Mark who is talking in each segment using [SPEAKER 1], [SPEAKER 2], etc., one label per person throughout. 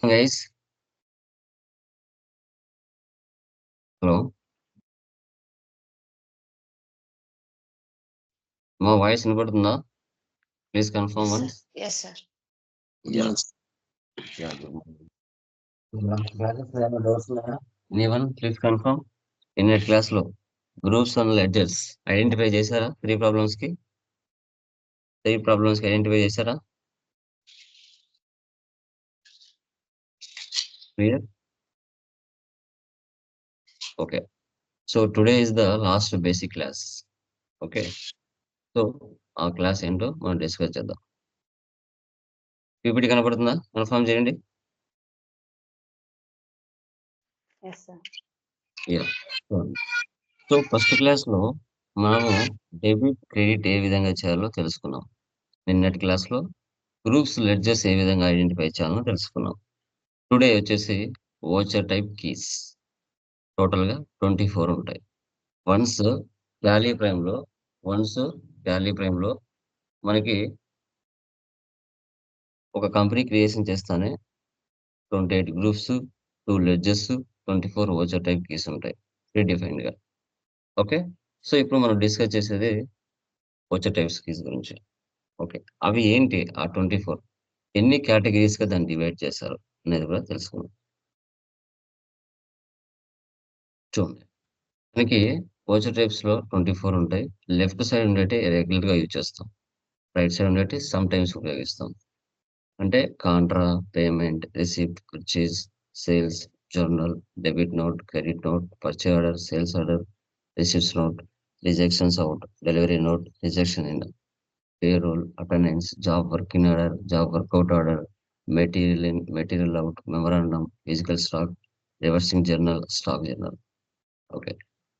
[SPEAKER 1] Guys. Hello. మా voice వినపడుతుందా? Please confirm once.
[SPEAKER 2] Yes, sir.
[SPEAKER 1] Yes. Yeah, good morning. Classes ఏమైనా doubts ఉన్నాయా? Anyone please confirm. Innate class లో groups and ledgers identify చేశారా? Three problems కి identify చేశారా? Clear? Okay. So today is the last basic class. Okay. So ఆ class ఏంటో మనం discuss చేద్దాం. పీపీటీ కనపడుతుందా? కన్ఫర్మ్ చేయండి.
[SPEAKER 2] Yes, sir.
[SPEAKER 1] Yeah. So first class లో మనము డెబిట్ క్రెడిట్ ఏ విధంగా చేయాలో తెలుసుకున్నాం. నిన్నటి క్లాస్ లో గ్రూప్స్ లెడ్జర్స్ ఏ విధంగా ఐడెంటిఫై చేయాలో తెలుసుకున్నాం. టుడే వచ్చేసి ఓచర్ టైప్ కీస్ టోటల్ గా 24 ఉంటాయి. వన్స్ టాలీ ప్రైమ్ లో మనకి ఒక కంపెనీ క్రియేషన్ చేస్తానే 28 groups, 2 ledgers, 24 voucher type keys ఉంటాయి ప్రీడిఫైన్డ్ గా. ఓకే. సో ఇప్పుడు మనం డిస్కస్ చేసేది ఓచర్ టైప్స్ కీస్ గురించి. ఓకే. అవి ఏంటి? ఆ 24 ఎన్ని కేటగిరీస్ గా దాన్ని డివైడ్ చేశారు అనేది కూడా తెలుసుకుందాం. చూడండి, మనకి ఓచర్ టైప్స్ లో 24 ఉంటాయి. లెఫ్ట్ సైడ్ ఉండేటి రెగ్యులర్ గా యూజ్ చేస్తాం. రైట్ సైడ్ ఉండేటి సమ్ టైమ్స్ ఉపయోగిస్తాం. అంటే contra, payment, receipt, purchase, sales, journal, debit note, credit note, purchase order, sales order, receipts note, rejections out, delivery note, rejection in, payroll, attendance, job work in order, job workout order, material in, material out, memorandum, physical stock, reversing journal, stock journal. Okay.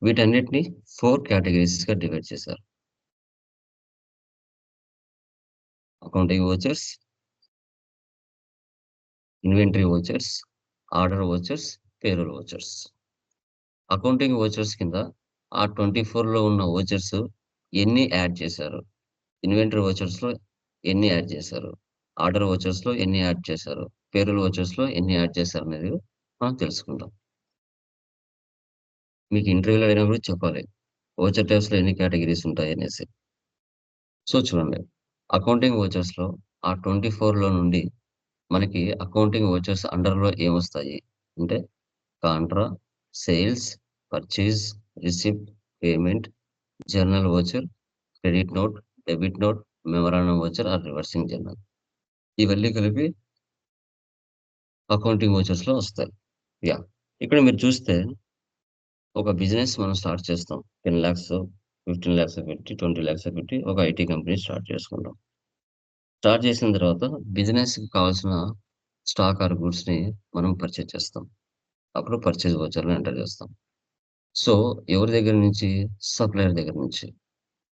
[SPEAKER 1] వీటన్నిటిని 4 categories గా divide చేశారు. Accounting vouchers, inventory vouchers, order vouchers, payroll vouchers. Accounting vouchers కింద ఆ 24 లో ఉన్న vouchers ఎన్ని add చేశారు, inventory vouchers లో ఎన్ని యాడ్ చేశారు, ఆర్డర్ ఓచర్స్ లో ఎన్ని యాడ్ చేశారు, పేరోల్ ఓచర్స్ లో ఎన్ని యాడ్ చేశారు అనేది మనం తెలుసుకుందాం. మీకు ఇంటర్వ్యూలో అయినప్పుడు చెప్పాలి ఓచర్ టైప్స్ లో ఎన్ని కేటగిరీస్ ఉంటాయి అనేసి. సో చూడండి, అకౌంటింగ్ ఓచర్స్ లో ఆ 24 లో నుండి మనకి అకౌంటింగ్ ఓచర్స్ అండర్ లో ఏమొస్తాయి అంటే contra, sales, purchase, receipt, payment, journal voucher, credit note, debit note, memorandum voucher or reversing journal. ఇవన్నీ కలిపి అకౌంటింగ్ ఓచర్స్ లో వస్తాయి. యా. ఇక్కడ మీరు చూస్తే ఒక బిజినెస్ మనం స్టార్ట్ చేస్తాం. 10 lakhs, 15 lakhs పెట్టి, 20 lakhs పెట్టి ఒక ఐటీ కంపెనీ స్టార్ట్ చేసుకుంటాం. స్టార్ట్ చేసిన తర్వాత బిజినెస్ కి కావాల్సిన స్టాక్ ఆర్ గూడ్స్ ని మనం పర్చేజ్ చేస్తాం. అప్పుడు పర్చేజ్ ఓచర్లో ఎంటర్ చేస్తాం. సో ఎవరి దగ్గర నుంచి? సప్లయర్ దగ్గర నుంచి.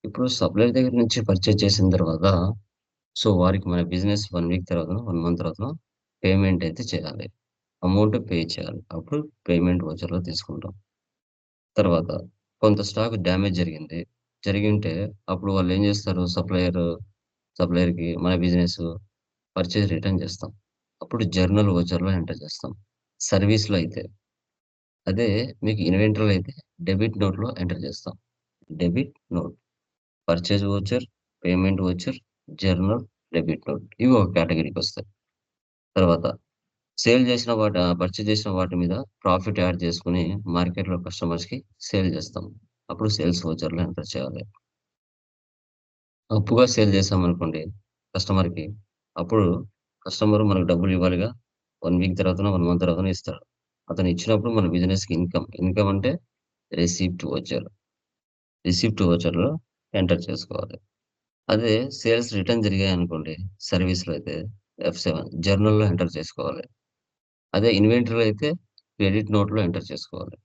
[SPEAKER 1] ఇప్పుడు సప్లయర్ దగ్గర నుంచి పర్చేజ్ చేసిన తర్వాత సో వారికి మన బిజినెస్ 1 వీక్ తర్వాత, 1 మంత్ తర్వాత పేమెంట్ అయితే చేయాలి. అమౌంట్ పే చేయాలి. అప్పుడు పేమెంట్ ఓచర్లో తీసుకుంటాం. తర్వాత కొంత స్టాక్ డ్యామేజ్ జరిగింటే అప్పుడు వాళ్ళు ఏం చేస్తారు? సప్లయర్‌కి మన బిజినెస్ పర్చేజ్ రిటర్న్ చేస్తాం. అప్పుడు జర్నల్ ఓచర్‌లో ఎంటర్ చేస్తాం. సర్వీస్‌లో అయితే అదే మీకు ఇన్వెంటరీలో అయితే డెబిట్ నోట్‌లో ఎంటర్ చేస్తాం. Debit note, purchase voucher, payment voucher, journal, debit note ఇవి ఒక కేటగిరీకొస్తాయి. తర్వాత పర్చేజ్ చేసిన వాటి మీద ప్రాఫిట్ యాడ్ చేసుకొని మార్కెట్‌లో కస్టమర్స్‌కి సేల్ చేస్తాం. అప్పుడు సేల్స్ ఓచర్‌లో ఎంటర్ చేయాలి. అప్పుగా సేల్ చేశామనుకోండి కస్టమర్‌కి, అప్పుడు కస్టమర్ మనకు డబ్బులు ఇవ్వాలిగా. 1 వీక్ తర్వాతనో, 1 మంత్ తర్వాతనో ఇస్తాడు. అతను ఇచ్చినప్పుడు మన బిజినెస్‌కి ఇన్‌కమ్. ఇన్‌కమ్ అంటే రిసిప్ట్ ఓచర్. రిసిప్ట్ ఓచర్‌లో ఎంటర్ చేసుకోవాలి. అదే సేల్స్ రిటర్న్ జరిగాయనుకోండి సర్వీస్‌లో అయితే F7 జర్నల్‌లో ఎంటర్ చేసుకోవాలి. అదే ఇన్వెంటరీలో అయితే క్రెడిట్ నోట్‌లో ఎంటర్ చేసుకోవాలి.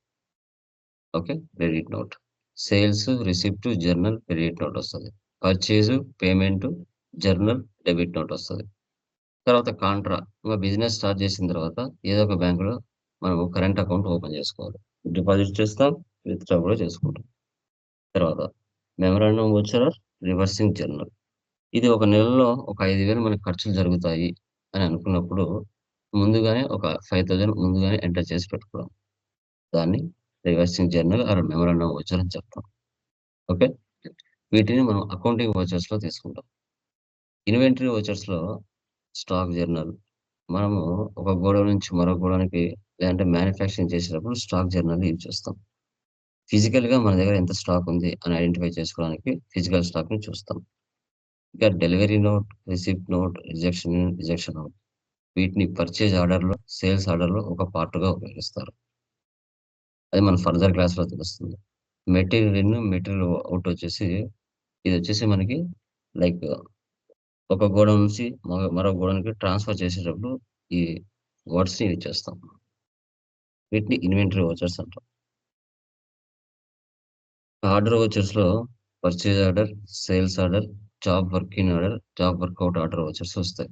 [SPEAKER 1] Okay. Credit note. Sales, receipt, journal, credit note వస్తది. Purchase, payment, journal, debit note వస్తది. తర్వాత కాంట్రా. బిజినెస్ స్టార్ట్ చేసిన తర్వాత ఏదో ఒక బ్యాంకులో మనము కరెంట్ అకౌంట్ ఓపెన్ చేసుకోవాలి. డిపాజిట్ చేస్తాం, విత్‌డ్రా కూడా చేసుకుంటాం. తర్వాత memorandum voucher or reversing journal. ఇది ఒక నెలలో ఒక 5,000 మనకు ఖర్చులు జరుగుతాయి అని అనుకున్నప్పుడు ముందుగానే ఒక 5,000 ముందుగానే ఎంటర్ చేసి పెట్టుకోవడం. దాన్ని reversing journal or memorandum voucher అని చెప్తాం. ఓకే. వీటిని మనం అకౌంటింగ్ వోచర్స్‌లో తీసుకుంటాం. ఇన్వెంటరీ వోచర్స్‌లో స్టాక్ జర్నల్. మనము ఒక గోడౌన్ నుంచి మరో గోడౌన్‌కి లేదంటే మ్యానుఫ్యాక్చరింగ్ చేసేటప్పుడు స్టాక్ జర్నల్ యూజ్ చేస్తాం. ఫిజికల్‌గా మన దగ్గర ఎంత స్టాక్ ఉంది అని ఐడెంటిఫై చేసుకోవడానికి ఫిజికల్ స్టాక్‌ని చూస్తాం. ఇక delivery note, receipt note, rejection note వీటిని పర్చేజ్ ఆర్డర్‌లో, సేల్స్ ఆర్డర్‌లో ఒక పార్ట్‌గా ఉపయోగిస్తారు. అది మన ఫర్దర్ క్లాస్‌లో తెలుస్తుంది. మెటీరియల్ ఇన్, మెటీరియల్ ఔట్ వచ్చేసి ఇదొచ్చేసి మనకి లైక్ ఒక గోడౌన్ నుంచి మరో గోడౌన్‌కి ట్రాన్స్‌ఫర్ చేసేటప్పుడు ఈ వర్డ్స్‌ని యూజ్ చేస్తాం. వీటిని ఇన్వెంటరీ వోచర్స్ అంటాం. ఆర్డర్ వోచర్స్‌లో purchase order, sales order, job work in order, job workout order vouchers వస్తాయి.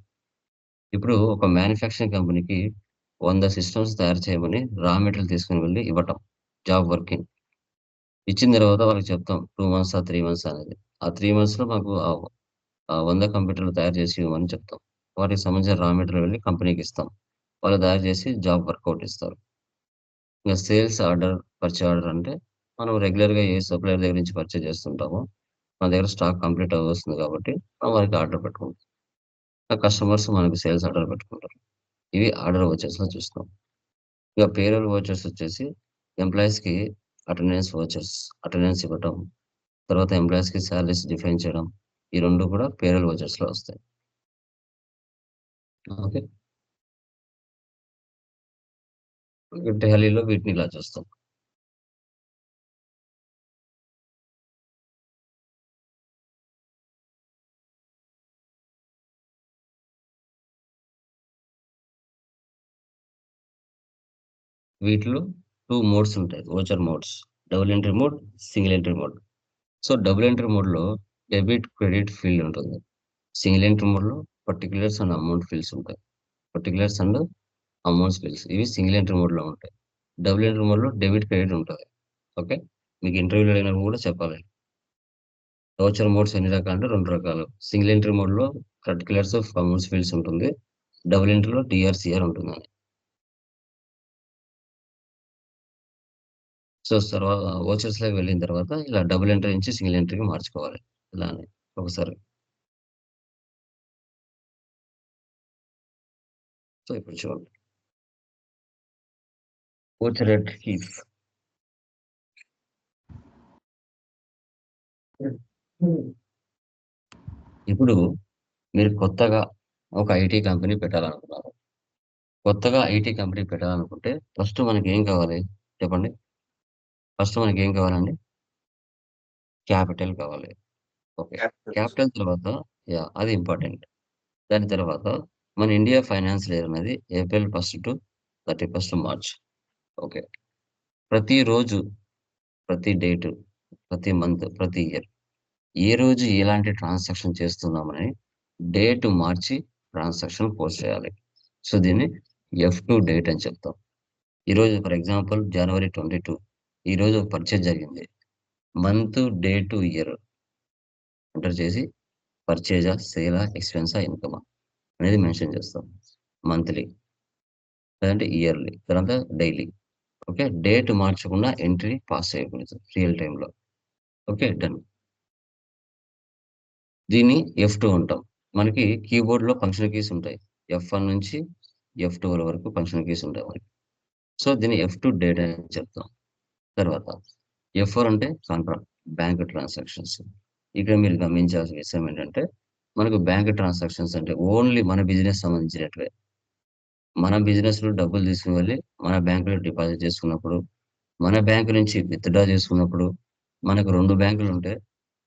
[SPEAKER 1] ఇప్పుడు ఒక మ్యానుఫ్యాక్చరింగ్ కంపెనీకి 100 సిస్టమ్స్ తయారు చేయమని రా మెటీరియల్ తీసుకొని వెళ్లి ఇవ్వటం. Job working. ఇచ్చిన తర్వాత వాళ్ళకి చెప్తాం 2 మంత్సా, 3 మంత్సా అనేది. ఆ 3 మంత్స్‌లో మాకు ఆ 100 కంప్యూటర్లు తయారు చేసి ఇవ్వమని చెప్తాం. వాటికి సంబంధించిన రా మెటీరియల్ వెళ్లి కంపెనీకిస్తాం. వాళ్ళు తయారు చేసి జాబ్ వర్కౌట్ ఇస్తారు. ఇంక సేల్స్ ఆర్డర్, పర్చేజ్ ఆర్డర్ అంటే మనం రెగ్యులర్‌గా ఏ సప్లయర్ దగ్గర నుంచి పర్చేజ్ చేస్తుంటామో, మన దగ్గర స్టాక్ కంప్లీట్ అవ్వొస్తుంది కాబట్టి మనం వారికి ఆర్డర్ పెట్టుకుంటాం. ఆ కస్టమర్స్ మనకు సేల్స్ ఆర్డర్ పెట్టుకుంటారు. ఇవి ఆర్డర్ వోచర్స్‌లో చూస్తాం. ఇక పేరోల్ వోచర్స్ వచ్చేసి ఎంప్లాయీస్‌కి అటెండెన్స్ ఇవ్వటం. తర్వాత ఎంప్లాయీస్‌కి సాలరీస్ డిఫైన్ చేయడం. ఈ 2 కూడా పేరోల్ వోచర్స్‌లో వస్తాయి. ఓకే. టాలీలో వీటిని ఇలా చూస్తాం. వీటిలో 2 మోడ్స్ ఉంటాయి. Voucher modes. Double entry mode, single entry mode. So, double entry మోడ్‌లో డెబిట్, క్రెడిట్ ఫీల్డ్ ఉంటుంది. సింగిల్ ఎంట్రీ మోడ్‌లో పర్టిక్యులర్స్ అండ్ అమౌంట్ ఫీల్డ్స్ ఉంటాయి. పర్టిక్యులర్స్ అండ్ అమౌంట్స్ ఫీల్డ్స్ ఇవి సింగిల్ ఎంట్రీ మోడ్‌లో ఉంటాయి. డబుల్ ఎంట్రీ మోడ్‌లో డెబిట్, క్రెడిట్ ఉంటది. ఓకే. మీకు ఇంటర్వ్యూలో అడిగినప్పుడు కూడా చెప్పాలి. వోచర్ మోడ్స్ ఎన్ని రకాలంటే 2 రకాలు. సింగిల్ ఎంట్రీ మోడ్‌లో పర్టిక్యులర్స్ ఆఫ్ అమౌంట్స్ ఫీల్డ్స్ ఉంటుంది. డబుల్ ఎంట్రీలో టీఆర్‌సీఆర్ ఉంటుందని. సో, వోచర్స్‌లోకి వెళ్ళిన తర్వాత ఇలా డబుల్ ఎంట్రీ నుంచి సింగిల్ ఎంట్రీకి మార్చుకోవాలి. ఇలానే ఒకసారి. సో, ఇప్పుడు చూడండి. Voucher at keys. ఇప్పుడు మీరు కొత్తగా ఒక ఐటీ కంపెనీ పెట్టాలనుకున్నారు. కొత్తగా ఐటీ కంపెనీ పెట్టాలనుకుంటే ఫస్ట్ మనకేం కావాలి? చెప్పండి. ఫస్ట్ మనకేం కావాలండి? క్యాపిటల్ కావాలి. ఓకే. క్యాపిటల్ తర్వాత అది ఇంపార్టెంట్. దాని తర్వాత మన ఇండియా ఫైనాన్షియల్ ఇయర్ అనేది ఏప్రిల్ 1 టు 31 మార్చ్. ఓకే. ప్రతిరోజు, ప్రతి డేటు, ప్రతి మంత్, ప్రతి ఇయర్ ఏ రోజు ఎలాంటి ట్రాన్సాక్షన్ చేస్తున్నామని డేట్ మార్చి ట్రాన్సాక్షన్ పోస్ట్ చేయాలి. సో, దీన్ని ఎఫ్2 డేట్ అని చెప్తాం. ఈరోజు ఫర్ ఎగ్జాంపుల్ జనవరి 22 ఈరోజు ఒక పర్చేజ్ జరిగింది. మంత్, డేటు, ఇయర్ ఎంటర్ చేసి పర్చేజా, సేలా, ఎక్స్‌పెన్సా, ఇన్‌కమా అనేది మెన్షన్ చేస్తాం. మంత్లీ లేదంటే ఇయర్‌లీ తర్వాత డైలీ. ఓకే. డేట్ మార్చకుండా ఎంట్రీ పాస్ చేయకూడదు రియల్ టైమ్‌లో. ఓకే. డన్. దీన్ని ఎఫ్2 అంటాం. మనకి కీబోర్డ్‌లో ఫంక్షన్ కీస్ ఉంటాయి. ఎఫ్1 నుంచి ఎఫ్12 వరకు ఫంక్షన్ కీస్ ఉంటాయి మనకి. సో, దీన్ని ఎఫ్2 డేట్ అని చెప్తాం. తర్వాత ఎఫ్4 అంటే కాంట్రాక్ట్ బ్యాంక్ ట్రాన్సాక్షన్స్. ఇక్కడ మీరు గమనించాల్సిన విషయం ఏంటంటే, మనకు బ్యాంక్ ట్రాన్సాక్షన్స్ అంటే ఓన్లీ మన బిజినెస్ సంబంధించినటివే. మన బిజినెస్‌లో డబ్బులు తీసుకొని వెళ్లి మన బ్యాంక్‌లో డిపాజిట్ చేసుకున్నప్పుడు, మన బ్యాంక్ నుంచి విత్‌డ్రా చేసుకున్నప్పుడు, మనకు 2 బ్యాంకులుంటే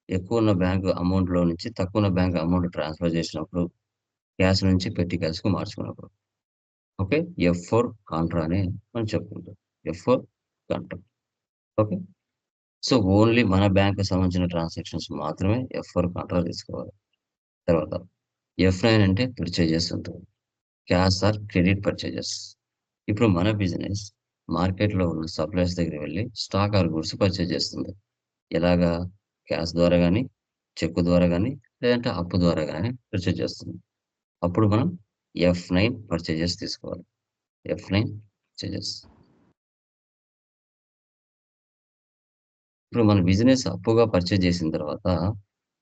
[SPEAKER 1] ఎక్కువున్న బ్యాంక్ అమౌంట్‌లో నుంచి తక్కువున్న బ్యాంక్ అమౌంట్ ట్రాన్స్‌ఫర్ చేసినప్పుడు, క్యాష్ నుంచి పెట్టి క్యాష్‌కి మార్చుకున్నప్పుడు. ఓకే. ఎఫ్4 కాంట్రా అని మనం చెప్పుకుంటాం. ఎఫ్4 కాంట్రా. ఓకే. సో, ఓన్లీ మన బ్యాంక్‌కి సంబంధించిన ట్రాన్సాక్షన్స్ మాత్రమే ఎఫ్4 కాంట్రా తీసుకోవాలి. తర్వాత ఎఫ్9 అంటే పర్చేజెస్ ఉంటుంది. Cash or credit purchases. ఇప్పుడు మన బిజినెస్ మార్కెట్‌లో ఉన్న సప్లయర్స్ దగ్గరికి వెళ్లి స్టాక్ ఆర్ గూడ్స్ పర్చేజ్ చేస్తుంది. ఎలాగా? క్యాష్ ద్వారా గాని, చెక్కు ద్వారా గాని, లేదంటే అప్పు ద్వారా గాని పర్చేజ్ చేస్తుంది. అప్పుడు మనం ఎఫ్9 పర్చేజెస్ తీసుకోవాలి. F9 purchases. ఇప్పుడు మన బిజినెస్ అప్పుగా పర్చేజ్ చేసిన తర్వాత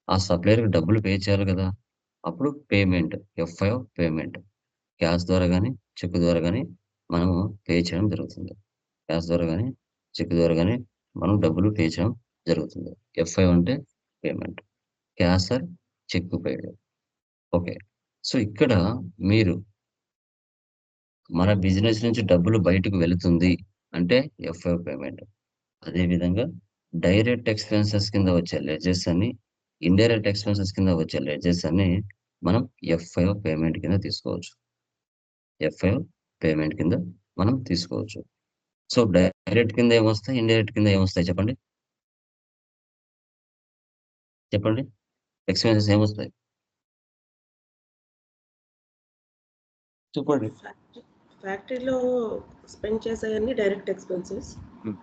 [SPEAKER 1] ఆ సప్లయర్‌కి డబ్బులు పే చేయాలి కదా! అప్పుడు పేమెంట్ F5 పేమెంట్. క్యాష్ ద్వారా గాని, చెక్ ద్వారా గాని మనము పే చేయడం జరుగుతుంది. క్యాష్ ద్వారా గాని, చెక్ ద్వారా గాని మనం డబ్బులు పే చేయడం జరుగుతుంది. F5 అంటే payment. Cash or cheque paid. Okay. So, ఇక్కడ మీరు మన బిజినెస్ నుంచి డబ్బులు బయటకు వెళుతుంది అంటే F5 పేమెంట్. అదే విధంగా డైరెక్ట్ ఎక్స్‌పెన్సెస్ కింద వచ్చే లెడ్జెస్ అన్ని, ఇండైరెక్ట్ ఎక్స్‌పెన్సెస్ కింద వచ్చే లెడ్జెస్ అన్ని మనం F5 పేమెంట్ కింద తీసుకోవచ్చు. F5 పేమెంట్ కింద మనం తీసుకోవచ్చు. సో, డైరెక్ట్ కింద ఏమొస్తాయి? ఇండైరెక్ట్ కింద ఏమొస్తాయి చెప్పండి? చెప్పండి. ఎక్స్‌పెన్సెస్ ఏమొస్తాయి? చెప్పండి.
[SPEAKER 3] ఫ్యాక్టరీలో స్పెండ్ చేసేవన్నీ డైరెక్ట్ ఎక్స్‌పెన్సెస్.
[SPEAKER 1] హ్మ్.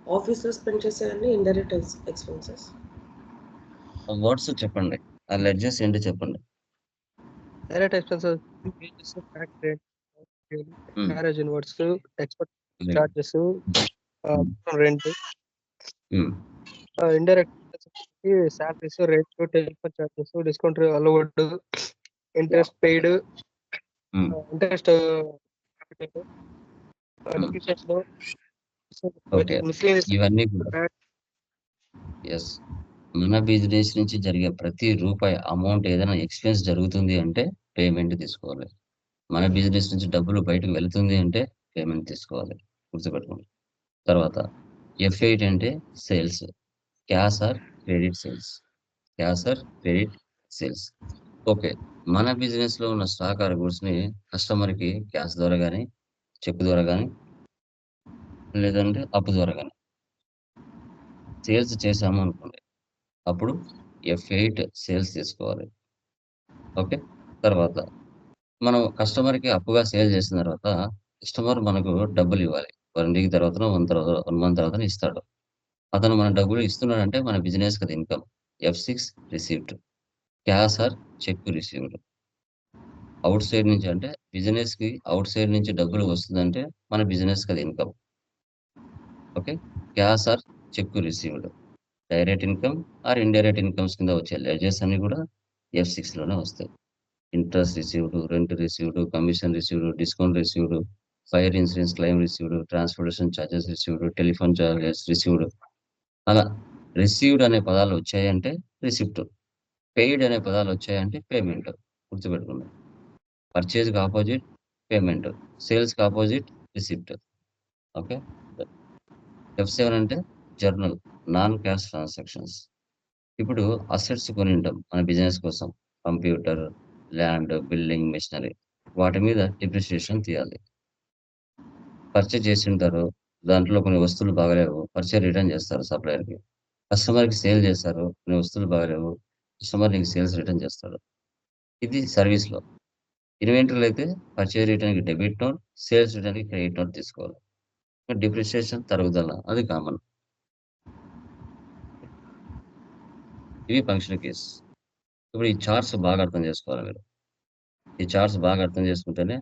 [SPEAKER 3] ఆఫీస్‌లో స్పెండ్ చేసేవన్నీ ఇండైరెక్ట్ ఎక్స్‌పెన్సెస్.
[SPEAKER 1] వర్డ్స్ చెప్పండి. ఆ లెడ్జెస్ ఏంటో చెప్పండి.
[SPEAKER 4] డైరెక్ట్ ఎక్స్‌పెన్సెస్ వేజెస్, ఫ్యాక్టరీ
[SPEAKER 1] హ్మ్.
[SPEAKER 4] క్యారేజ్ ఇన్వర్ట్స్, ఎక్స్‌పోర్ట్
[SPEAKER 1] హ్మ్.
[SPEAKER 4] చార్జెస్,
[SPEAKER 1] హ్మ్.
[SPEAKER 4] రెంట్,
[SPEAKER 1] హ్మ్.
[SPEAKER 4] Indirect salaries, rent, telephone charges, discount allowed, interest paid,
[SPEAKER 1] హ్మ్.
[SPEAKER 4] ఇంట్రెస్ట్ క్యాపిటల్,
[SPEAKER 1] హ్మ్.
[SPEAKER 4] Depreciation,
[SPEAKER 1] okay.
[SPEAKER 4] మిస్‌లేనియస్
[SPEAKER 1] ఇవన్నీ కూడా యెస్. మన బిజినెస్ నుంచి జరిగే ప్రతి రూపాయి అమౌంట్ ఏదైనా ఎక్స్‌పెన్స్ జరుగుతుంది అంటే పేమెంట్ తీసుకోవాలి. మన బిజినెస్ నుంచి డబ్బులు బయటకు వెళ్తుంది అంటే పేమెంట్ తీసుకోవాలి. గుర్తుపెట్టుకోండి. తర్వాత F8 అంటే sales. Cash or credit sales. Cash or credit sales. Okay. మన బిజినెస్‌లో ఉన్న స్టాక్ ఆర్ గూడ్స్‌ని కస్టమర్‌కి క్యాష్ ద్వారా గాని, చెక్ ద్వారా గాని, లేదంటే అప్పు ద్వారా గాని సేల్స్ చేశాము అనుకోండి. అప్పుడు F8 సేల్స్ తీసుకోవాలి. ఓకే. తర్వాత మనం కస్టమర్‌కి అప్పుగా సేల్ చేసిన తర్వాత కస్టమర్ మనకు డబ్బులివ్వాలి. 1 వీక్ తర్వాతనో, 1 మంత్ తర్వాతనో ఇస్తాడు. అతను మన డబ్బులు ఇస్తున్నాడంటే మన బిజినెస్‌కి అది income. F6 received. Cash or check received. Out side నుంచి అంటే బిజినెస్‌కి ఔట్ సైడ్ నుంచి డబ్బులు వస్తుందంటే మన బిజినెస్‌కి అది income. Okay. Cash or check received. Direct income or indirect incomes కింద వచ్చే లెడ్జెస్ అన్నీ కూడా F6లోనే వస్తాయి. Interest received, rent received, commission received, discount received, fire insurance claim received, transportation charges received, telephone charges received. అలా రిసీవ్డ్ అనే పదాలు వచ్చాయంటే receipt. Paid అనే పదాలు వచ్చాయంటే పేమెంట్. గుర్తుపెట్టుకోండి. పర్చేజ్‌కి అపోజిట్ పేమెంట్. సేల్స్‌కి అపోజిట్ రిసిప్ట్. ఓకే. F7 అంటే జర్నల్. Non cash transactions. ఇప్పుడు అసెట్స్ కొనింటాం మన బిజినెస్ కోసం. Computer, land, building, machinery. వాటి మీద డిప్రిసియేషన్ తీయాలి. పర్చేజ్ చేసింటారు. దాంట్లో కొన్ని వస్తువులు బాగాలేవు. పర్చేజ్ రిటర్న్ చేస్తారు సప్లయర్‌కి. కస్టమర్‌కి సేల్ చేశారు. కొన్ని వస్తువులు బాగాలేవు. కస్టమర్ నీకు సేల్స్ రిటర్న్ చేస్తాడు. ఇది సర్వీస్‌లో. ఇన్వెంటరీలో అయితే పర్చేజ్ రిటర్న్‌కి డెబిట్ నోట్, సేల్స్ రిటర్న్‌కి క్రెడిట్ నోట్ తీసుకోవాలి. డిప్రిసియేషన్ తరుగుదల అది కామన్. ఇవి ఫంక్షనల్ కీస్. ఇప్పుడు ఈ చార్ట్స్ బాగా అర్థం చేసుకోవాలి మీరు. ఈ చార్ట్స్ బాగా అర్థం చేసుకుంటేనే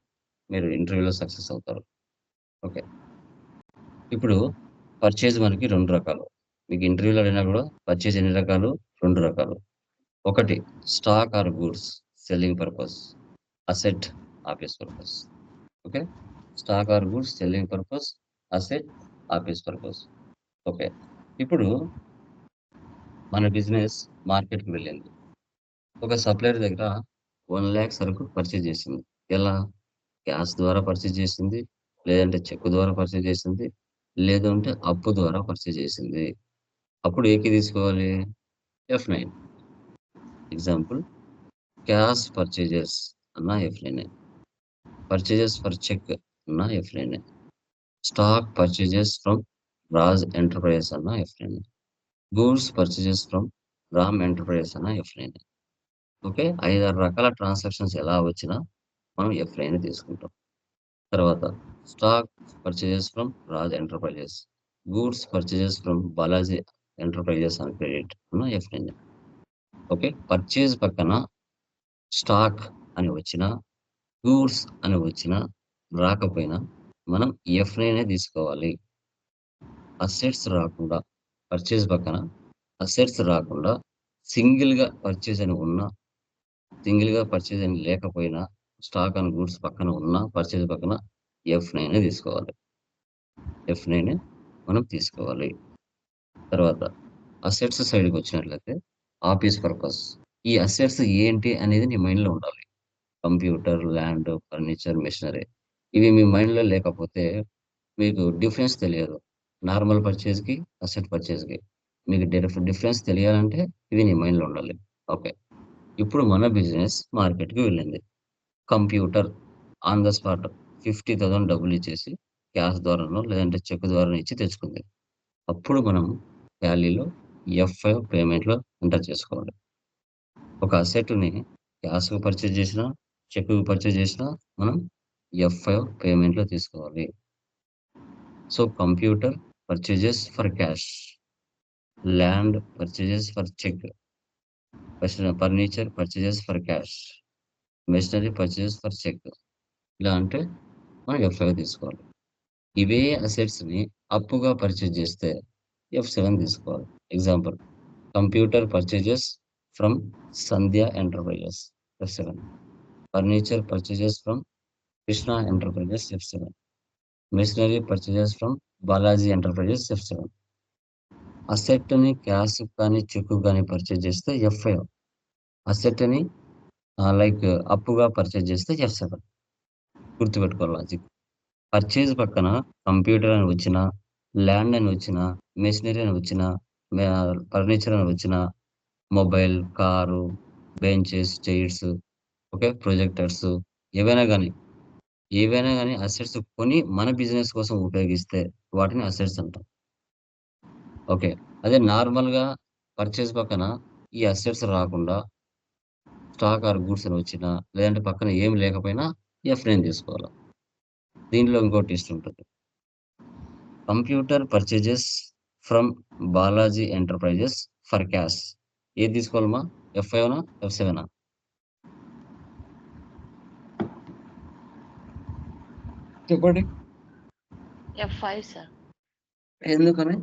[SPEAKER 1] మీరు ఇంటర్వ్యూలో సక్సెస్ అవుతారు. ఓకే. ఇప్పుడు పర్చేజ్ మనకి 2 రకాలు. మీకు ఇంటర్వ్యూలో అడిగినా కూడా పర్చేజ్ ఎన్ని రకాలు? 2 రకాలు. ఒకటి stock or goods selling purpose. Asset office purpose. Okay. Stock or goods selling purpose. Asset office purpose. Okay. ఇప్పుడు మన బిజినెస్ మార్కెట్‌కి వెళ్ళింది. ఒక సప్లయర్ దగ్గర 1,00,000 సరుకు పర్చేజ్ చేసింది. ఎలా? క్యాష్ ద్వారా పర్చేజ్ చేసింది. లేదంటే చెక్ ద్వారా పర్చేజ్ చేసింది. లేదంటే అప్పు ద్వారా పర్చేజ్ చేసింది. అప్పుడు ఏ కీ తీసుకోవాలి? F9. ఎగ్జాంపుల్ క్యాష్ పర్చేజెస్ అన్న F9. పర్చేజెస్ ఫర్ చెక్ అన్న F9. Stock purchases from Raj enterprises అన్న F9. Goods purchases from Ram enterprises అన్న F9. ఓకే. 5, 6 రకాల ట్రాన్సాక్షన్స్ ఎలా వచ్చినా మనం F9 తీసుకుంటాం. తర్వాత stock purchases from Raj enterprises. Goods purchases from Balaji enterprises on credit అన్న F9. ఓకే. పర్చేజ్ పక్కన స్టాక్ అని వచ్చినా, గూడ్స్ అని వచ్చినా రాకపోయినా మనం ఎఫ్ఐనే తీసుకోవాలి. అసెట్స్ రాకుండా పర్చేజ్ పక్కన అసెట్స్ రాకుండా సింగిల్గా పర్చేజ్ అని ఉన్నా, సింగిల్గా పర్చేజ్ అని లేకపోయినా, స్టాక్ అండ్ గూడ్స్ పక్కన ఉన్న పర్చేజ్ పక్కన ఎఫ్ఐనే తీసుకోవాలి. ఎఫ్ఐనే మనం తీసుకోవాలి. తర్వాత అసెట్స్ సైడ్కి వచ్చినట్లయితే ఆఫీస్ పర్పస్. ఈ అసెట్స్ ఏంటి అనేది నీ మైండ్లో ఉండాలి. Computer, land, furniture, machinery. ఇవి మీ మైండ్లో లేకపోతే మీకు డిఫరెన్స్ తెలియదు. నార్మల్ పర్చేజ్కి, అసెట్ పర్చేజ్కి మీకు డిఫరెన్స్ తెలియాలంటే ఇవి నీ మైండ్లో ఉండాలి. ఓకే, ఇప్పుడు మన బిజినెస్ మార్కెట్కి వెళ్ళింది. కంప్యూటర్ ఆన్ ద స్పాట్ 50,000 డబ్బులు ఇచ్చేసి క్యాష్ ద్వారానో లేదంటే చెక్ ద్వారా ఇచ్చి తెచ్చుకుంది. అప్పుడు మనం టాలీలో F5 పేమెంట్‌లో ఎంటర్ చేసుకోవాలి. ఒక అసెట్‌ని క్యాష్‌గా పర్చేజ్ చేసినా, చెక్‌గా పర్చేజ్ చేసినా మనం F5 పేమెంట్‌లో తీసుకోవాలి. So, computer purchases for cash, land purchases for cheque, furniture purchases for cash, machinery purchases for cheque. ఇలా అంటే మనం F5 తీసుకోవాలి. ఇవే అసెట్స్‌ని అప్పుగా పర్చేజ్ చేస్తే F7 తీసుకోవాలి. Example, computer purchases from Sandhya enterprises F7, furniture purchases from Krishna enterprises F7, machinery purchases from Balaji enterprises F7. అసెట్‌ని cash కానీ చెక్ కానీ పర్చేజ్ చేస్తే F5. అసెట్‌ని లైక్ అప్పుగా పర్చేజ్ చేస్తే F7. గుర్తుపెట్టుకోవాలి లాజిక్. పర్చేజ్ పక్కన కంప్యూటర్ అని వచ్చినా, ల్యాండ్ అని వచ్చినా, మెషినరీ అని వచ్చినా, ఫర్నిచర్ అని వచ్చినా, mobile, car, benches, chairs, okay, projectors, ఏవైనా గానీ అసెట్స్ కొని మన బిజినెస్ కోసం ఉపయోగిస్తే వాటిని అసెట్స్ అంటాం. ఓకే, అదే నార్మల్‌గా పర్చేజ్ పక్కన ఈ అసెట్స్ రాకుండా స్టాక్ ఆర్ గూడ్స్ అని వచ్చినా, లేదంటే పక్కన ఏమి లేకపోయినా F9 తీసుకోవాలి. దీంట్లో ఇంకో ట్విస్ట్ ఉంటుంది. Computer purchases from Balaji enterprises for cash. ఏది తీసుకోవాలమ్మా? F5నా? F7నా? చెప్పండి.
[SPEAKER 2] F5 sir.
[SPEAKER 1] ఎందుకని?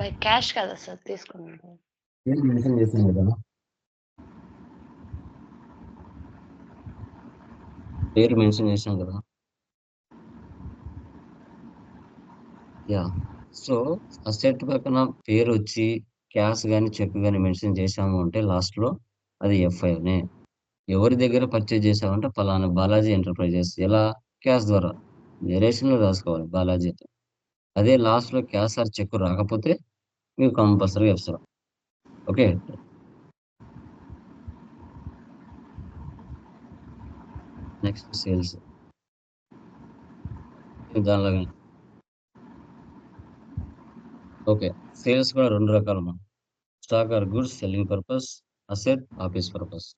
[SPEAKER 2] బై క్యాష్ కదా సార్ తీసుకున్నాడు.
[SPEAKER 1] పేరు మెన్షన్ చేసాం కదా. పేరు మెన్షన్ చేసాం కదా. యా. సో, అసెట్ పక్కన పేరు వచ్చి క్యాష్ గాని, చెక్ గాని మెన్షన్ చేసాము అంటే లాస్ట్‌లో అది F5నే. ఎవరి దగ్గర పర్చేజ్ చేసావంటే పలానా బాలాజీ ఎంటర్ప్రైజెస్. ఎలా? క్యాష్ ద్వారా. నేరేషన్‌లో రాసుకోవాలి బాలాజీ అని. అదే లాస్ట్‌లో క్యాష్ ఆర్ చెక్ రాకపోతే మీకు కంపల్సరీగా F7. ఓకే. Next sales. దానిలాగానే. ఓకే. సేల్స్ కూడా 2 రకాలమ్మా. Stock or goods selling purpose, asset office purpose.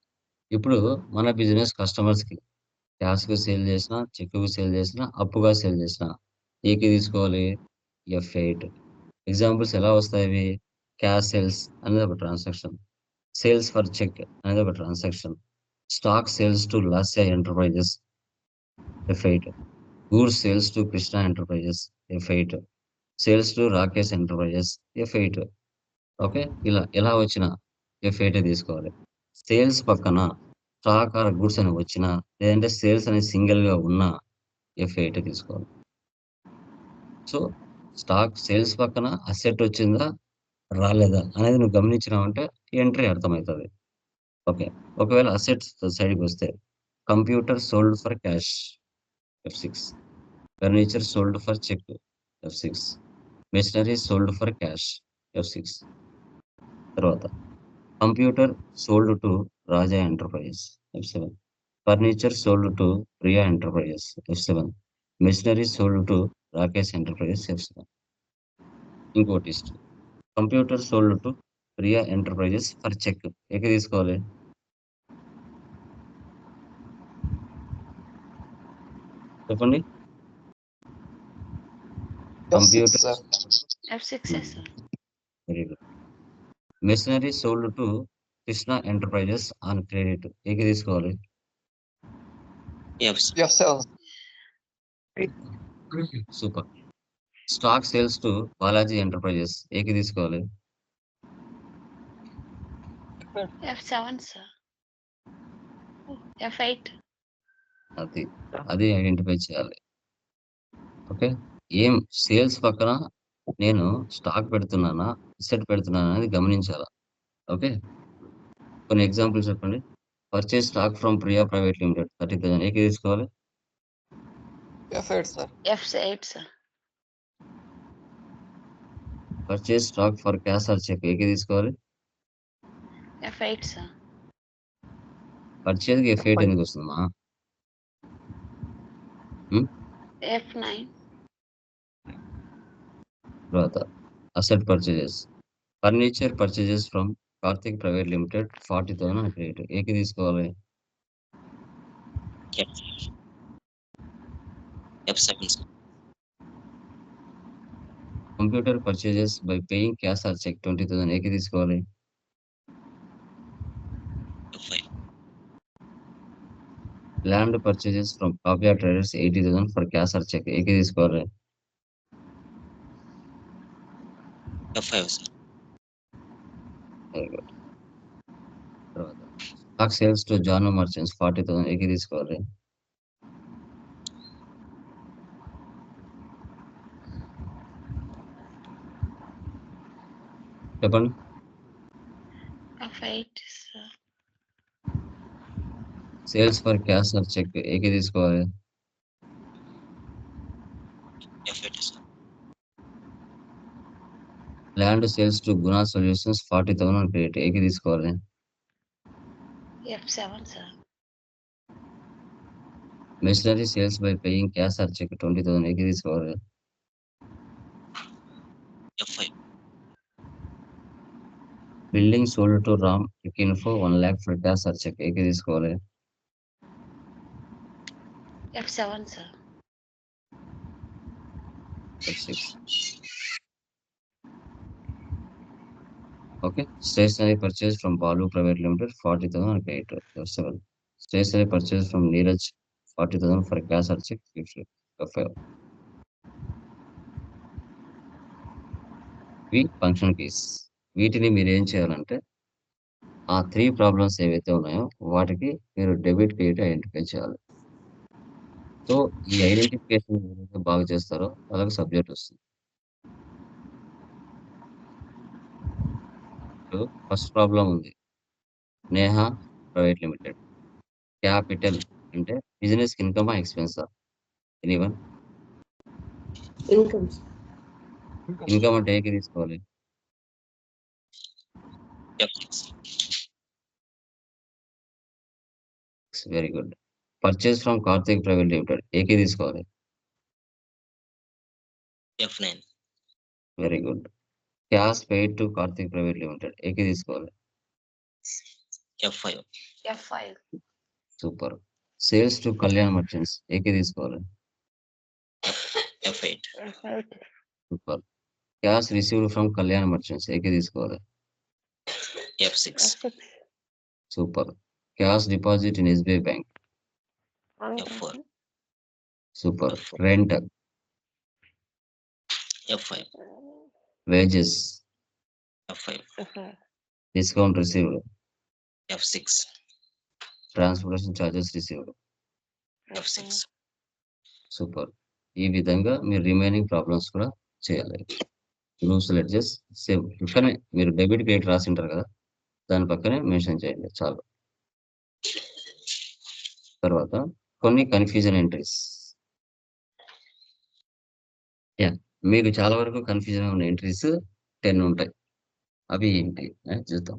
[SPEAKER 1] ఇప్పుడు మన బిజినెస్ కస్టమర్స్‌కి క్యాష్‌గా సేల్ చేసినా, చెక్‌గా సేల్ చేసినా, అప్పుగా సేల్ చేసినా ఏకి తీసుకోవాలి? F8. ఎగ్జాంపుల్స్ ఎలా వస్తాయివి? క్యాష్ సేల్స్ అనేది ఒక ట్రాన్సాక్షన్. సేల్స్ ఫర్ చెక్ అనేది ఒక transaction. Stock sales to Lasya enterprises F8. Goods sales to Krishna enterprises F8. Sales to Rakesh enterprises F8. Okay. ఇలా వచ్చిన F8 తీసుకోవాలి. సేల్స్ పక్కన స్టాక్ ఆర్ గూడ్స్ అని వచ్చినా, లేదంటే సేల్స్ అనేది సింగిల్‌గా ఉన్నా F8 తీసుకోవాలి. సో, స్టాక్ సేల్స్ పక్కన అసెట్ వచ్చిందా? రాలేదా? అనేది నువ్వు గమనించినావంటే ఎంట్రీ అర్థమైతది. ఓకే. ఒకవేళ అసెట్స్ సైడ్‌కొస్తే computer sold for cash F6. Furniture sold for cheque F6. Machinery sold for cash F6. తర్వాత computer sold to Raja enterprises F7. Furniture sold to Priya enterprises F7. Machinery sold to Rakesh enterprises F7. ఇంకో twist. Computer sold to Priya enterprises for cheque. ఏకి తీసుకోవాలి? చెప్పండి. Computer
[SPEAKER 2] F6 sir.
[SPEAKER 1] Very good. Machinery sold to Krishna enterprises on credit. ఏకి తీసుకోవాలి?
[SPEAKER 4] F7.
[SPEAKER 1] Super. Stock sales to Balaji enterprises ఏకి తీసుకోవాలి?
[SPEAKER 2] F7 sir. F8.
[SPEAKER 1] అది identify చేయాలి. ఓకే. ఏం సేల్స్ పక్కన నేను స్టాక్ పెడుతున్నానా, అసెట్ పెడుతున్నానా అనేది గమనించాలా. ఓకే. కొన్ని ఎగ్జాంపుల్స్ చెప్పండి. Purchase stock from Priya private limited 30,000 ఏకి తీసుకోవాలి?
[SPEAKER 4] F8 sir.
[SPEAKER 2] F8 sir.
[SPEAKER 1] Purchase stock for cash or cheque ఏకి తీసుకోవాలి?
[SPEAKER 2] F8 sir.
[SPEAKER 1] పర్చేస్‌కి F8 ఎందుకు వస్తుందమ్మా?
[SPEAKER 2] F9.
[SPEAKER 1] తర్వాత asset purchases. Furniture purchases from Karthik private limited 40,000 అని క్రియేట్ ఏకి తీసుకోవాలి?
[SPEAKER 5] F7 sir.
[SPEAKER 1] Computer purchases by paying cash or cheque 20,000 ఏకి తీసుకోవాలి?
[SPEAKER 5] F5.
[SPEAKER 1] Land purchases from Kavya traders 80,000 for cash or cheque ఏకి తీసుకోవాలి?
[SPEAKER 5] F5 sir.
[SPEAKER 1] Very good. తర్వాత stock sales to Janu merchants 40,000 ఏకి తీసుకోవాలి? చెప్పండి.
[SPEAKER 2] F8 sir.
[SPEAKER 1] Sales for cash or cheque ఏకి తీసుకోవాలి?
[SPEAKER 5] F8 sir.
[SPEAKER 1] Land sales to Guna solutions 40,000 అని create ఏకి తీసుకోవాలి?
[SPEAKER 2] F7 sir.
[SPEAKER 1] Machinery sales by paying cash or cheque 20,000 ఏకి తీసుకోవాలి?
[SPEAKER 5] F5.
[SPEAKER 1] Building sold to Ram info 1 lakh for cash or cheque ఏకి తీసుకోవాలి?
[SPEAKER 2] F7 sir.
[SPEAKER 1] F6. Okay. Stationery purchase from Balu private limited 40,000 అని create F7. Stationery purchase from Neeraj 40,000 for cash or cheque F5. ఇవి function keys. వీటిని మీరు ఏం చేయాలంటే ఆ 3 problems ఏవైతే ఉన్నాయో వాటికి మీరు డెబిట్ క్రెడిట్ ఐడెంటిఫై చేయాలి. సో ఈ ఐడెంటిఫికేషన్ ఎవరైతే బాగా చేస్తారో వాళ్ళకి సబ్జెక్ట్ వస్తుంది. ఇప్పుడు ఫస్ట్ ప్రాబ్లం ఉంది. Neha private limited. క్యాపిటల్ అంటే బిజినెస్ ఇన్కమా ఎక్స్పెన్సా? ఎనీవన్?
[SPEAKER 3] ఇన్కమ్స్.
[SPEAKER 1] ఇన్కమ్ అంటే ఏకి తీసుకోవాలి?
[SPEAKER 5] F6.
[SPEAKER 1] Very good. Purchase from Karthik private limited ఏకి తీసుకోవాలి?
[SPEAKER 5] F9.
[SPEAKER 1] Very good. Cash paid to Karthik private limited ఏకి తీసుకోవాలి?
[SPEAKER 5] F5.
[SPEAKER 2] F5.
[SPEAKER 1] Super. Sales to Kalyan merchants ఏకి తీసుకోవాలి?
[SPEAKER 5] F8.
[SPEAKER 2] F8.
[SPEAKER 1] Super. Cash received from Kalyan merchants ఏకి తీసుకోవాలి?
[SPEAKER 5] F6.
[SPEAKER 2] F6.
[SPEAKER 1] Super. Cash deposit in SBI bank?
[SPEAKER 5] F4.
[SPEAKER 1] Super. Rent?
[SPEAKER 5] F5.
[SPEAKER 1] Wages?
[SPEAKER 5] F5.
[SPEAKER 2] F5.
[SPEAKER 1] Discount received?
[SPEAKER 5] F6.
[SPEAKER 1] Transportation charges received?
[SPEAKER 5] F6.
[SPEAKER 1] Super. ఈ విధంగా మీరు remaining problems కూడా చేయాలి. Groups ledgers same పక్కనే మీరు debit credit రాసి ఉంటారు కదా దాని పక్కనే మెన్షన్ చేయండి చాలు. తర్వాత కొన్ని కన్ఫ్యూజన్ ఎంట్రీస్. మీకు చాలా వరకు కన్ఫ్యూజన్ ఉన్న ఎంట్రీస్ 10 ఉంటాయి. అవి ఏంటి చూద్దాం.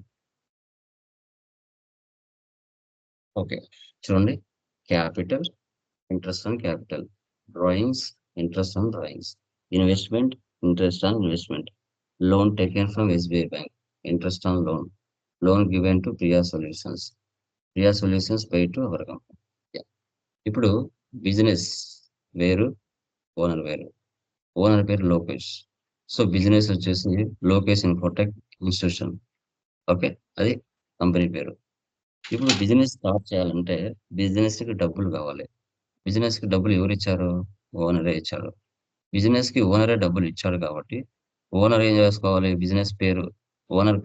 [SPEAKER 1] ఓకే చూడండి. Capital, interest on capital, drawings, interest on drawings, investment, interest on investment, loan taken from SBI bank, interest on loan, loan given to Priya solutions, Priya solutions pay to our company. ఇప్పుడు business వేరు, owner వేరు. Owner పేరు Lokesh. So business వచ్చేసి Lokesh Infotech institution. Okay అది company పేరు. ఇప్పుడు business start చేయాలంటే బిజినెస్కి డబ్బులు కావాలి. బిజినెస్‌కి డబ్బులు ఎవరిచ్చారు? ఓనరే ఇచ్చాడు. బిజినెస్‌కి ఓనరే డబ్బులు ఇచ్చాడు కాబట్టి, ఓనర్ ఏం చేసుకోవాలి? ఓనర్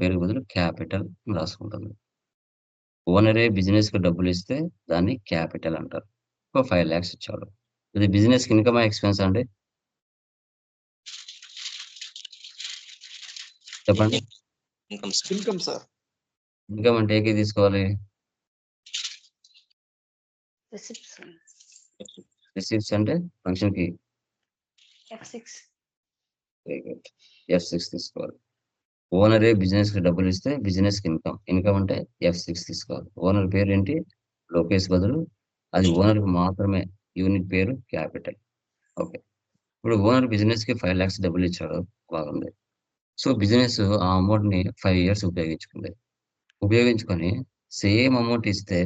[SPEAKER 1] పేరుకి బదులు క్యాపిటల్ అని రాసుకుంటుంది. ఓనరే బిజినెస్‌కి డబ్బులిస్తే దాన్ని క్యాపిటల్ అంటారు. ఒక 5,00,000 ఇచ్చాడు. ఇది బిజినెస్‌కి ఇన్‌కమా? ఎక్స్‌పెన్సా అండి? చెప్పండి.
[SPEAKER 5] Income, sir.
[SPEAKER 4] Income, sir.
[SPEAKER 1] Income అంటే ఏ కీ తీసుకోవాలి?
[SPEAKER 2] Receipt, sir.
[SPEAKER 1] రిసీట్స్ అంటే function key.
[SPEAKER 2] F6.
[SPEAKER 1] Very good. F6 తీసుకోవాలి. ఓనరే బిజినెస్‌కి డబ్బులిస్తే బిజినెస్‌కి ఇన్‌కమ్. ఇన్‌కమ్ అంటే F6 తీసుకోవాలి. ఓనర్ పేరేంటి? లోకేష్ బదులు అది ఓనర్‌కి మాత్రమే. యూనిట్ పేరు క్యాపిటల్. ఓకే. ఇప్పుడు ఓనర్ బిజినెస్‌కి 5,00,000 డబ్బులిచ్చాడు. బాగుంది. సో, బిజినెస్ ఆ అమౌంట్‌ని 5 ఇయర్స్ ఉపయోగించుకుంది. ఉపయోగించుకొని సేమ్ అమౌంట్ ఇస్తే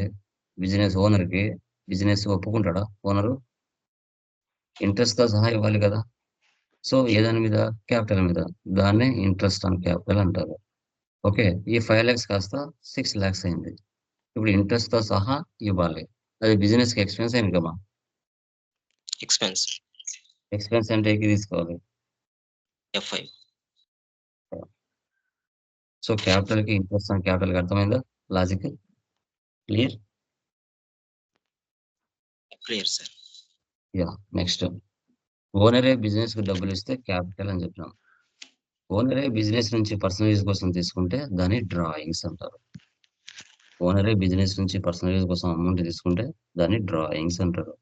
[SPEAKER 1] బిజినెస్ ఒప్పుకుంటాడా ఓనరు? ఇంట్రెస్ట్‌తో సహా ఇవ్వాలి కదా! సో, ఏ దాని మీద? క్యాపిటల్ మీద. దాన్నే ఇంట్రెస్ట్ ఆన్ క్యాపిటల్ అంటారు. ఓకే. ఈ 5,00,000 కాస్త 6,00,000 అయింది. ఇప్పుడు ఇంట్రెస్ట్‌తో సహా ఇవ్వాలి. అది బిజినెస్‌కి ఎక్స్‌పెన్సా? ఇన్‌కమా?
[SPEAKER 5] Expense.
[SPEAKER 1] ఎక్స్‌పెన్స్ అంటే ఏకి తీసుకోవాలి.
[SPEAKER 5] F5.
[SPEAKER 1] సో, క్యాపిటల్‌కి ఇంట్రెస్ట్ ఆన్ క్యాపిటల్‌కి అర్థమైందా logic? Clear?
[SPEAKER 5] Clear, sir.
[SPEAKER 1] Yeah! Next ఓనరే బిజినెస్‌కి డబ్బులిస్తే క్యాపిటల్ అని చెప్పినాం. ఓనరే బిజినెస్ నుంచి పర్సనల్ యూజ్ కోసం తీసుకుంటే దాన్ని డ్రాయింగ్స్ అంటారు. ఓనరే బిజినెస్ నుంచి పర్సనల్ యూజ్ కోసం అమౌంట్ తీసుకుంటే దాన్ని డ్రాయింగ్స్ అంటారు.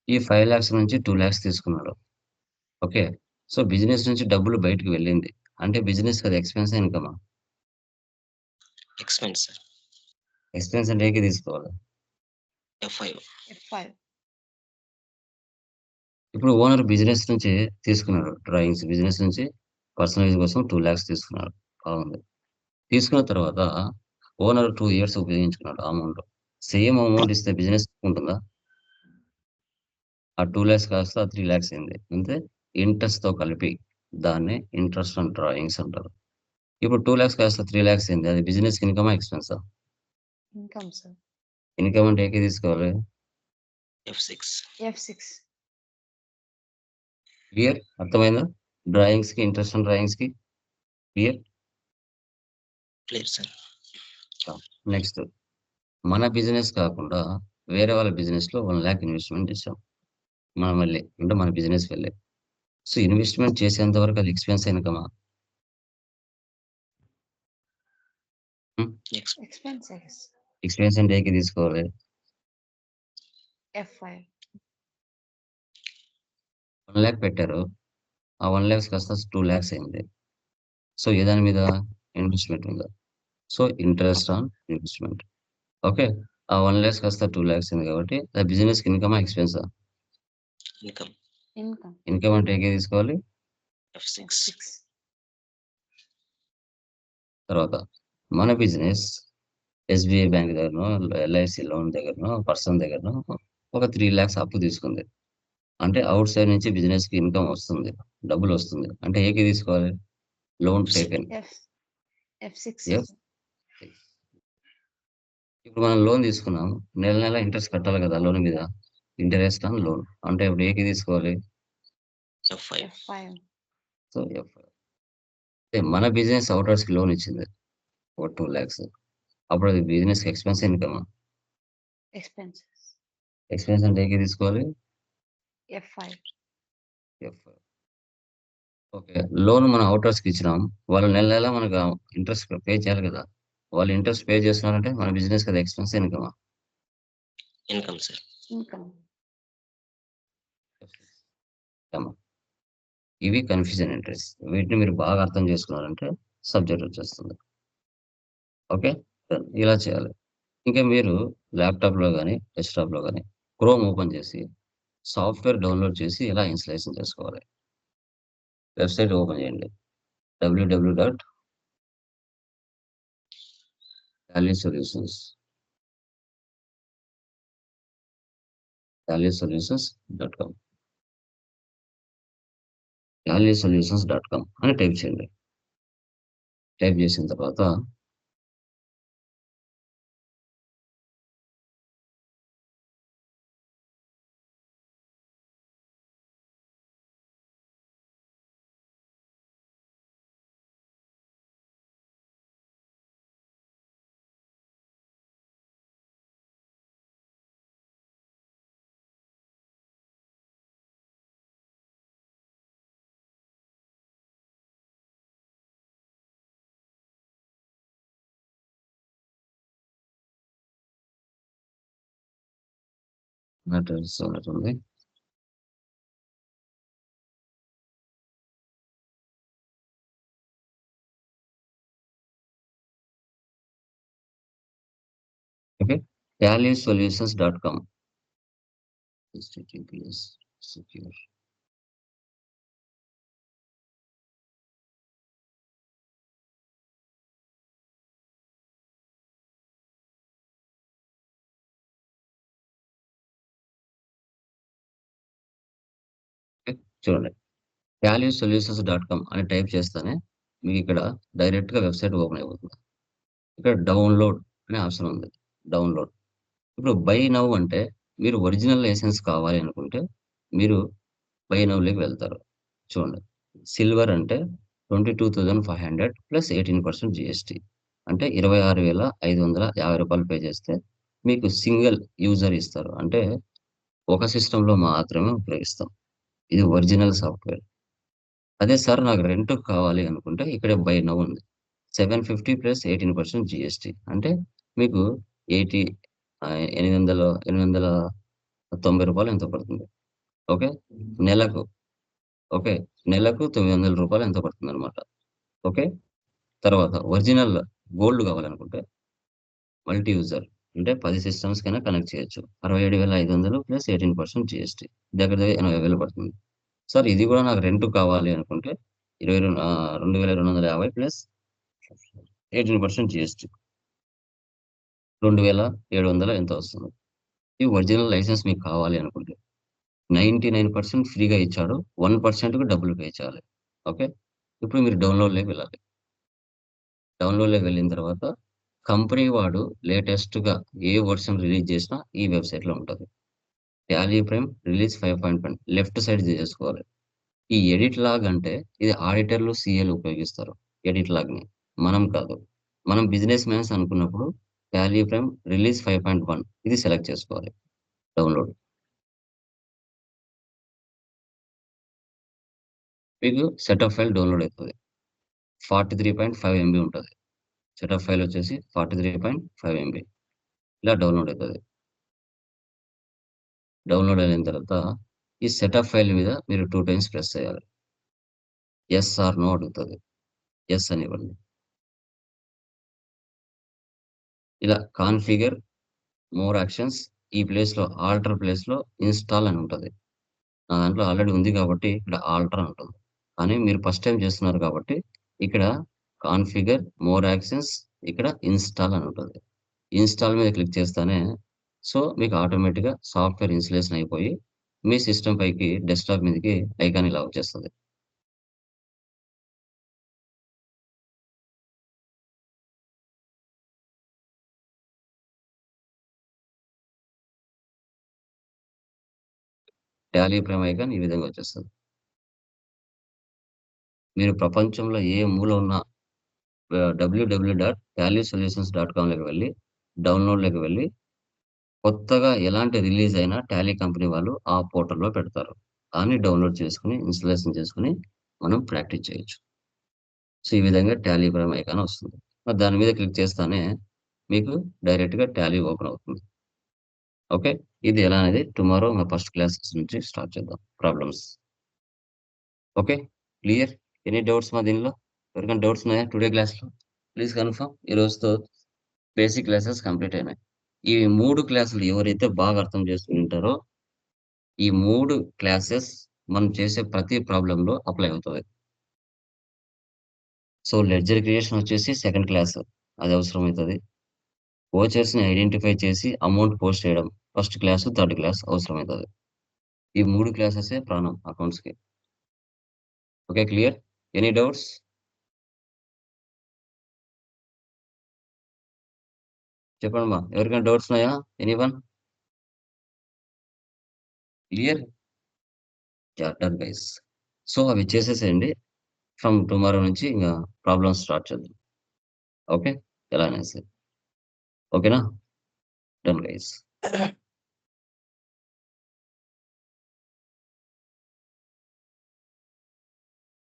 [SPEAKER 1] ఈ 5,00,000 నుంచి 2,00,000 తీసుకున్నాడు. ఓకే. సో, బిజినెస్ నుంచి డబ్బులు బయటికి వెళ్ళింది. అంటే బిజినెస్‌కి అది ఎక్స్‌పెన్సా? ఇన్‌కమా?
[SPEAKER 5] Expense, sir.
[SPEAKER 1] ఎక్స్‌పెన్స్ అంటే ఏకి తీసుకోవాలి.
[SPEAKER 5] F5.
[SPEAKER 2] F5.
[SPEAKER 1] ఇప్పుడు ఓనర్ బిజినెస్ నుంచి తీసుకున్నాడు డ్రాయింగ్స్. బిజినెస్ నుంచి పర్సనల్ యూజ్ కోసం 2,00,000 తీసుకున్నాడు. బాగుంది. తీసుకున్న తర్వాత ఓనర్ 2 ఇయర్స్ ఉపయోగించుకున్నాడు ఆ అమౌంట్. సేమ్ అమౌంట్ ఇస్తే బిజినెస్ ఉంటుందా? ఆ 2,00,000 కాస్త 3,00,000 అయింది. అంతే ఇంట్రెస్ట్‌తో కలిపి దాన్నే ఇంట్రెస్ట్ ఆన్ డ్రాయింగ్స్ అంటారు. ఇప్పుడు 2,00,000 కాస్త 3,00,000 అయింది. అది బిజినెస్‌కి ఇన్‌కమా? ఎక్స్‌పెన్సా?
[SPEAKER 2] Income, sir.
[SPEAKER 1] ఇన్‌కమ్ అంటే ఏకి తీసుకోవాలి.
[SPEAKER 5] F6.
[SPEAKER 2] F6.
[SPEAKER 1] క్లియర్? అర్థమైందా? డ్రాయింగ్స్‌కి ఇంట్రెస్ట్ ఆన్ డ్రాయింగ్స్‌కి క్లియర్?
[SPEAKER 5] Clear, sir.
[SPEAKER 1] నెక్స్ట్ మన బిజినెస్ కాకుండా వేరే వాళ్ళ బిజినెస్‌లో 1,00,000 ఇన్వెస్ట్‌మెంట్ చేశాం. మనం వెళ్ళి అంటే మన బిజినెస్ వెళ్ళి. సో, ఇన్వెస్ట్‌మెంట్ చేసేంత వరకు అది ఎక్స్‌పెన్సా? ఇన్‌కమా? హ్మ్.
[SPEAKER 2] Expense, yes.
[SPEAKER 1] ఎక్స్‌పెన్స్ అంటే ఏకి తీసుకోవాలి.
[SPEAKER 2] F5.
[SPEAKER 1] 1,00,000 పెట్టారు. ఆ 1,00,000 కాస్త 2,00,000 అయింది. సో, ఏ దాని మీద? ఇన్వెస్ట్‌మెంట్ మీద. So, interest on investment. Okay. ఆ 1,00,000 కాస్త 2,00,000 అయింది కాబట్టి అది బిజినెస్‌కి ఇన్‌కమా? ఎక్స్‌పెన్సా?
[SPEAKER 5] Income.
[SPEAKER 2] Income.
[SPEAKER 1] ఇన్‌కమ్ అంటే ఏకి తీసుకోవాలి.
[SPEAKER 5] F6.
[SPEAKER 2] F6.
[SPEAKER 1] తర్వాత మన బిజినెస్ ఎస్‌బీఐ బ్యాంక్ దగ్గరనో, ఎల్ఐసీ లోన్ దగ్గరనో, పర్సన్ దగ్గరనో ఒక 3,00,000 అప్పు తీసుకుంది. అంటే ఔట్ సైడ్ నుంచి బిజినెస్‌కి ఇన్‌కమ్ వస్తుంది. డబ్బులొస్తుంది. అంటే ఏకి తీసుకోవాలి. Loan
[SPEAKER 5] F6.
[SPEAKER 1] Taken.
[SPEAKER 2] F6.
[SPEAKER 1] F ఇప్పుడు మనం లోన్ తీసుకున్నాం. నెల నెల ఇంట్రెస్ట్ కట్టాలి కదా! లోన్ మీద. Interest on loan. అంటే ఇప్పుడు ఏకి తీసుకోవాలి.
[SPEAKER 5] F5.
[SPEAKER 2] F5.
[SPEAKER 1] సో, అంటే మన బిజినెస్ ఔటర్స్‌కి లోన్ ఇచ్చింది. ఒక 2,00,000 అప్పుడు అది బిజినెస్‌కి ఎక్స్‌పెన్సా? ఇన్‌కమా?
[SPEAKER 2] Expenses.
[SPEAKER 1] ఎక్స్‌పెన్స్ అంటే ఏకి తీసుకోవాలి.
[SPEAKER 2] F5.
[SPEAKER 1] F okay. లోన్ మనం ఔటర్స్‌కి ఇచ్చినాం. వాళ్ళు నెల నెలా మనకు ఇంట్రెస్ట్ పే చేయాలి కదా! వాళ్ళు ఇంట్రెస్ట్ పే చేస్తున్నారంటే మన బిజినెస్‌కి అది ఎక్స్‌పెన్సా? ఇన్‌కమా?
[SPEAKER 5] Income, sir.
[SPEAKER 2] Income.
[SPEAKER 1] ఇన్‌కమా. ఇవి కన్‌ఫ్యూజన్ ఎంట్రీస్. వీటిని మీరు బాగా అర్థం చేసుకున్నారంటే సబ్జెక్ట్ వచ్చేస్తుంది. ఓకే. డన్. ఇలా చేయాలి. ఇంకా మీరు ల్యాప్‌టాప్‌లో గాని, డెస్క్‌టాప్‌లో గాని క్రోమ్ ఓపెన్ చేసి సాఫ్ట్‌వేర్ డౌన్‌లోడ్ చేసి ఎలా ఇన్‌స్టాలేషన్ చేసుకోవాలి. వెబ్‌సైట్ ఓపెన్ చేయండి. www.talysolutions talysolutions.com talysolutions.com అని టైప్ చేయండి. టైప్ చేసిన తర్వాత ఉన్నట్టుంది. Okay, talysolutions.com https secure. చూడండి, talysolutions.com అని టైప్ చేస్తానే మీకు ఇక్కడ డైరెక్ట్గా వెబ్సైట్ ఓపెన్ అయిపోతుంది. ఇక్కడ డౌన్లోడ్ అనే ఆప్షన్ ఉంది. డౌన్లోడ్. ఇప్పుడు బై నౌ అంటే మీరు ఒరిజినల్ లైసెన్స్ కావాలి అనుకుంటే మీరు బై నౌలోకి వెళ్తారు. చూడండి, సిల్వర్ అంటే 22,500 ప్లస్ 18% జిఎస్టీ అంటే 26,550 రూపాయలు పే చేస్తే మీకు సింగిల్ యూజర్ ఇస్తారు. అంటే ఒక సిస్టంలో మాత్రమే ఉపయోగిస్తాం. ఇది ఒరిజినల్ సాఫ్ట్వేర్. అదే సార్ నాకు రెంట్ కావాలి అనుకుంటే ఇక్కడ బై నౌ ఉంది. 750 ప్లస్ 18% జిఎస్టీ అంటే మీకు 890 రూపాయలు ఎంతో పడుతుంది. ఓకే, నెలకు. ఓకే, నెలకు 900 రూపాయలు ఎంతో పడుతుంది అనమాట. ఓకే, తర్వాత ఒరిజినల్ గోల్డ్ కావాలనుకుంటే మల్టీ యూజర్ అంటే 10 సిస్టమ్స్ కైనా కనెక్ట్ చేయొచ్చు. 67,500 ప్లస్ 18% జిఎస్టీ దగ్గర 80,000 పడుతుంది. సార్ ఇది కూడా నాకు రెంట్ కావాలి అనుకుంటే 2250 ప్లస్ 18% జిఎస్టీ 2,700 ఎంత వస్తుంది. ఈ ఒరిజినల్ లైసెన్స్ మీకు కావాలి అనుకుంటే 99% ఫ్రీగా ఇచ్చాడు, 1%కు డబ్బులు పే చేయాలి. ఓకే, ఇప్పుడు మీరు డౌన్లోడ్లోకి వెళ్ళాలి. డౌన్లోడ్లోకి వెళ్ళిన తర్వాత కంపెనీ వాడు లేటెస్ట్గా ఏ వర్షన్ రిలీజ్ చేసినా ఈ వెబ్సైట్లో ఉంటుంది. Tally prime release 5.1 left side చేసుకోవాలి. ఈ ఎడిట్ లాగ్ అంటే ఇది ఆడిటర్లు సిఏలు ఉపయోగిస్తారు. ఎడిట్ లాగ్ని మనం కాదు. మనం బిజినెస్ మ్యాన్స్ అనుకున్నప్పుడు టాలీ ప్రైమ్ రిలీజ్ 5.1 ఇది సెలెక్ట్ చేసుకోవాలి. డౌన్లోడ్. మీకు సెటప్ ఫైల్ డౌన్లోడ్ అవుతుంది. 43.5 MB ఉంటుంది. సెటప్ ఫైల్ వచ్చేసి 43.5 MB ఇలా డౌన్లోడ్ అవుతుంది. డౌన్లోడ్ అయిన తర్వాత ఈ సెటప్ ఫైల్ మీద మీరు 2 టైమ్స్ ప్రెస్ చేయాలి. ఎస్ ఆర్ నో అడుగుతుంది. ఎస్ అని ఇవ్వండి. ఇలా కాన్ఫిగర్ మోర్ యాక్షన్స్ ఈ ప్లేస్లో ఆల్టర్ ప్లేస్లో ఇన్స్టాల్ అని ఉంటుంది. నా దాంట్లో ఆల్రెడీ ఉంది కాబట్టి ఇక్కడ ఆల్టర్ అని ఉంటుంది. కానీ మీరు ఫస్ట్ టైం చేస్తున్నారు కాబట్టి ఇక్కడ కాన్ఫిగర్ మోర్ యాక్షన్స్ ఇక్కడ ఇన్స్టాల్ అని ఉంటుంది. ఇన్స్టాల్ మీద క్లిక్ చేస్తానే సో మీకు ఆటోమేటిక్గా సాఫ్ట్వేర్ ఇన్స్టలేషన్ అయిపోయి మీ సిస్టమ్ పైకి డెస్క్టాప్ మీదకి ఐకాన్ ఇలా వచ్చేస్తుంది. టాలీ ప్రైమ్ ఐకాన్ ఈ విధంగా వచ్చేస్తుంది. మీరు ప్రపంచంలో ఏ మూల ఉన్న www.talysolutions.com వెళ్ళి డౌన్లోడ్లోకి వెళ్ళి కొత్తగా ఎలాంటి రిలీజ్ అయినా టాలీ కంపెనీ వాళ్ళు ఆ పోర్టల్లో పెడతారు. దాన్ని డౌన్లోడ్ చేసుకుని ఇన్స్టలేషన్ చేసుకుని మనం ప్రాక్టీస్ చేయొచ్చు. సో ఈ విధంగా టాలీ ప్రైమ్ ఐకాన్ వస్తుంది. మరి దాని మీద క్లిక్ చేస్తానే మీకు డైరెక్ట్గా టాలీ ఓపెన్ అవుతుంది. ఓకే, ఇది ఎలా అనేది టుమారో మా ఫస్ట్ క్లాసెస్ నుంచి స్టార్ట్ చేద్దాం. Problems. Okay, clear? Any doubts మా దీనిలో? ఎవరికైనా డౌట్స్ ఉన్నాయా టుడే క్లాస్లో? Please confirm. ఈ రోజుతో బేసిక్ క్లాసెస్ కంప్లీట్ అయినాయి. ఈ 3 క్లాసులు ఎవరైతే బాగా అర్థం చేసుకుంటారో ఈ 3 క్లాసెస్ మనం చేసే ప్రతి ప్రాబ్లంలో అప్లై అవుతుంది. సో లెడ్జర్ క్రియేషన్ వచ్చేసి సెకండ్ క్లాస్, అది అవసరం అవుతుంది. ఓచర్స్ని ఐడెంటిఫై చేసి అమౌంట్ పోస్ట్ చేయడం ఫస్ట్ క్లాసు, థర్డ్ క్లాస్ అవసరం అవుతుంది. ఈ 3 క్లాసెసే ప్రాణం అకౌంట్స్కి. Okay, clear? Any doubts? చెప్పండి మా, ఎవరికైనా డౌట్స్ ఉన్నాయా? Anyone? Clear? Done guys. So అవి చేసేసేయండి. ఫ్రమ్ టుమారో నుంచి ఇంకా ప్రాబ్లమ్స్ స్టార్ట్ చేద్దాం. ఓకే, ఎలా అనేసి. ఓకేనా? Done guys.